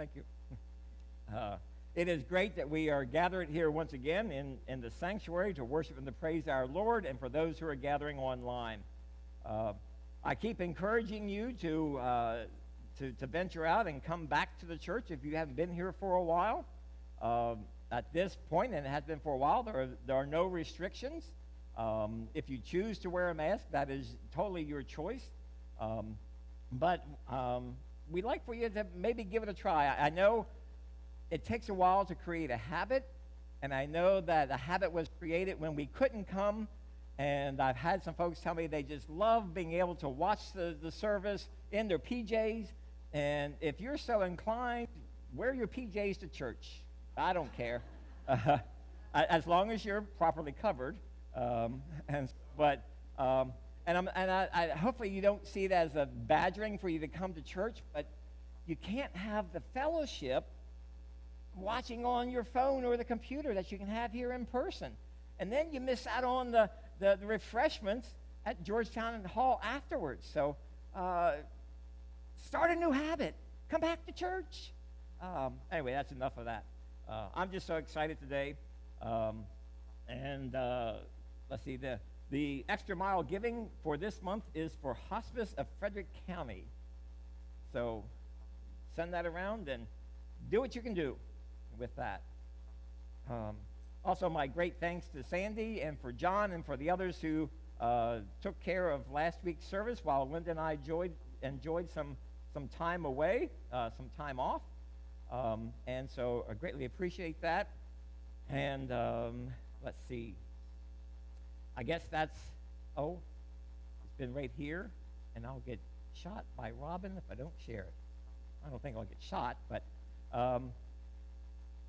Thank you. It is great that we are gathered here once again in the sanctuary to worship and to praise our Lord, and for those who are gathering online. I keep encouraging you to venture out and come back to the church if you haven't been here for a while. At this point, and it has been for a while, there are no restrictions. If you choose to wear a mask, that is totally your choice. But we'd like for you to maybe give it a try. I know it takes a while to create a habit, and I know that a habit was created when we couldn't come, and I've had some folks tell me they just love being able to watch the service in their PJs, and if you're so inclined, wear your PJs to church. I don't care, as long as you're properly covered, I hopefully you don't see it as a badgering for you to come to church, but you can't have the fellowship watching on your phone or the computer that you can have here in person. And then you miss out on the refreshments at Georgetown Hall afterwards. So start a new habit. Come back to church. Anyway, that's enough of that. I'm just so excited today. Let's see, the extra mile giving for this month is for Hospice of Frederick County. So send that around and do what you can do with that. Also, my great thanks to Sandy and for John and for the others who took care of last week's service while Linda and I enjoyed some time away, some time off. And so I greatly appreciate that. And let's see. I guess it's been right here, and I'll get shot by Robin if I don't share it. I don't think I'll get shot, but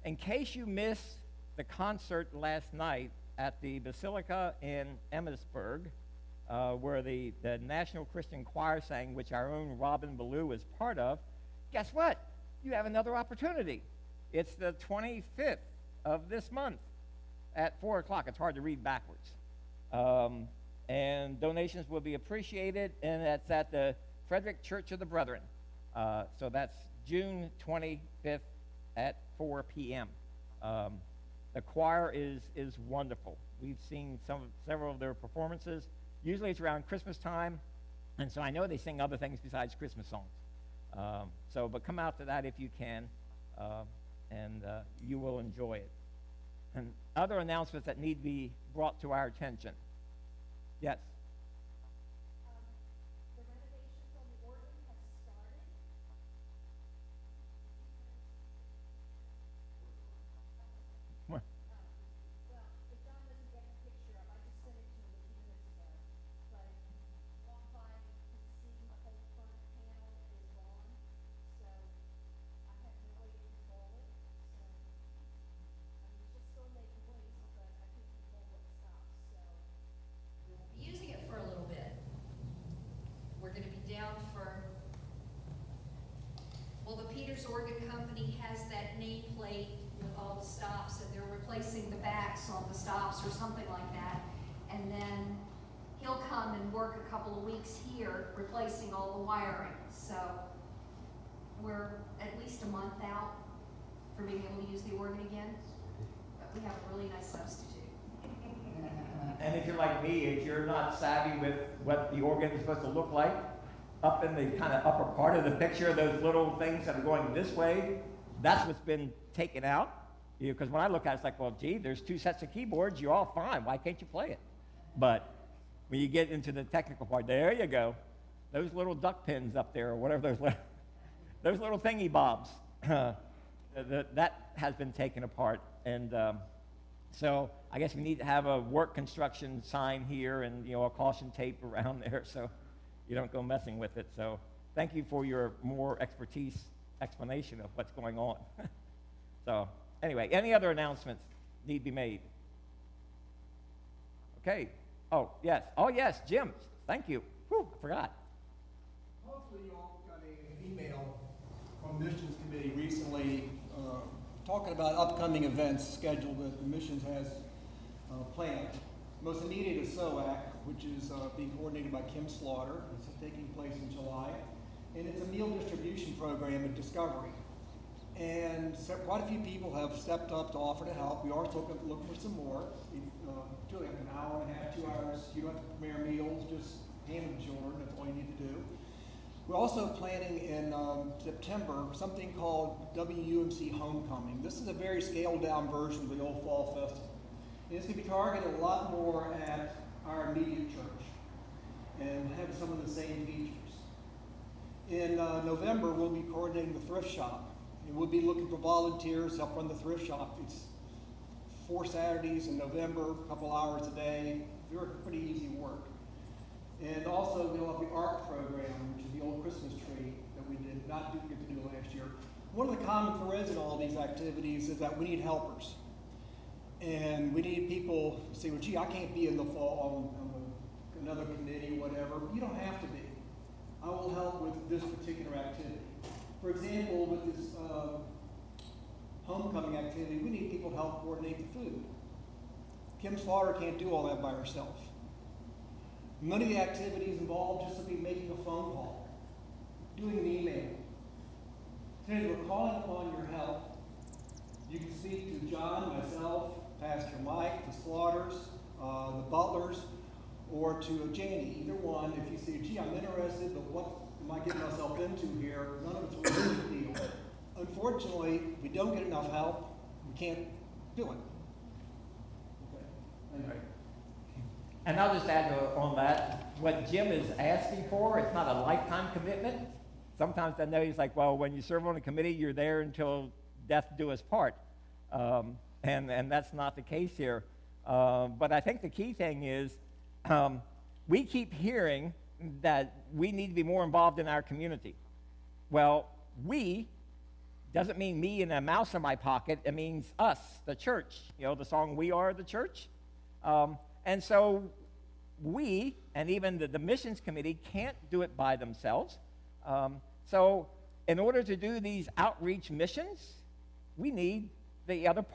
in case you missed the concert last night at the Basilica in Emmitsburg, where the National Christian Choir sang, which our own Robin Ballou is part of, guess what? You have another opportunity. It's the 25th of this month at 4 o'clock. It's hard to read backwards. And donations will be appreciated, and that's at the Frederick Church of the Brethren. So that's June 25th at 4 p.m. The choir is wonderful. We've seen several of their performances. Usually it's around Christmas time, and so I know they sing other things besides Christmas songs. But come out to that if you can, and you will enjoy it. And other announcements that need to be brought to our attention. Yes? The renovations on the organ have started. What? Well, if John doesn't get the picture up, I just sent it to him a few minutes ago. But walk by, you can see the whole front panel is gone. So I have no way to control it. So it's just still making noise, but I can't control what stops. So we'll be using it for a little bit. We're going to be down for, well, the Peters Organ Company has that nameplate with all the stops, and they're replacing the backs on the stops or something like that. And then he'll come and work a couple of weeks here replacing all the wiring. So we're at least a month out for being able to use the organ again, but we have a really nice substitute. And if you're like me, if you're not savvy with what the organ is supposed to look like, up in the kind of upper part of the picture, those little things that are going this way, that's what's been taken out. Because when I look at it, it's like, well, gee, there's 2 sets of keyboards, you're all fine. Why can't you play it? But when you get into the technical part, there you go. Those little duck pins up there, or whatever those little thingy bobs, that has been taken apart. And so I guess we need to have a work construction sign here and, a caution tape around there so you don't go messing with it. So thank you for your more explanation of what's going on. So anyway, any other announcements need to be made? Okay. Oh, yes, Jim. Thank you. Whew, I forgot. Hopefully you all got an email from the Missions Committee recently talking about upcoming events scheduled that the Missions has planned. Most immediate is SOAC, which is being coordinated by Kim Slaughter. It's taking place in July. And it's a meal distribution program at Discovery. And quite a few people have stepped up to offer to help. We are still looking for some more. Usually like an hour and a half, 2 hours. You don't have to prepare meals, just hand them to children. That's all you need to do. We're also planning in September something called WUMC Homecoming. This is a very scaled down version of the old Fall Festival. And it's going to be targeted a lot more at our immediate church and have some of the same features. In November, we'll be coordinating the thrift shop. And we'll be looking for volunteers to help run the thrift shop. It's 4 Saturdays in November, a couple hours a day. Pretty easy work. And also, we'll have the art program, which is the old Christmas tree that we did not get to do last year. One of the common threads in all these activities is that we need helpers. And we need people to say, well, gee, I can't be in the fall on another committee or whatever. You don't have to be. I will help with this particular activity. For example, with this homecoming activity, we need people to help coordinate the food. Kim Slaughter can't do all that by herself. Many of the activities involve just simply making a phone call, doing an email. Today we're calling upon your help. You can speak to John, myself, Pastor Mike, the Slaughters, the Butlers, or to Janie, either one. If you say, gee, I'm interested, but what am I getting myself into here? None of it's really a big deal. Unfortunately, if we don't get enough help, we can't do it. Okay. Anyway. And I'll just add on that, what Jim is asking for, it's not a lifetime commitment. Sometimes I know he's like, well, when you serve on a committee, you're there until death do us part. And that's not the case here. But I think the key thing is we keep hearing that we need to be more involved in our community. Well, we doesn't mean me and a mouse in my pocket. It means us, the church. You know, the song, We Are the Church. And so we, and even the missions committee, can't do it by themselves. So in order to do these outreach missions, we need the other part.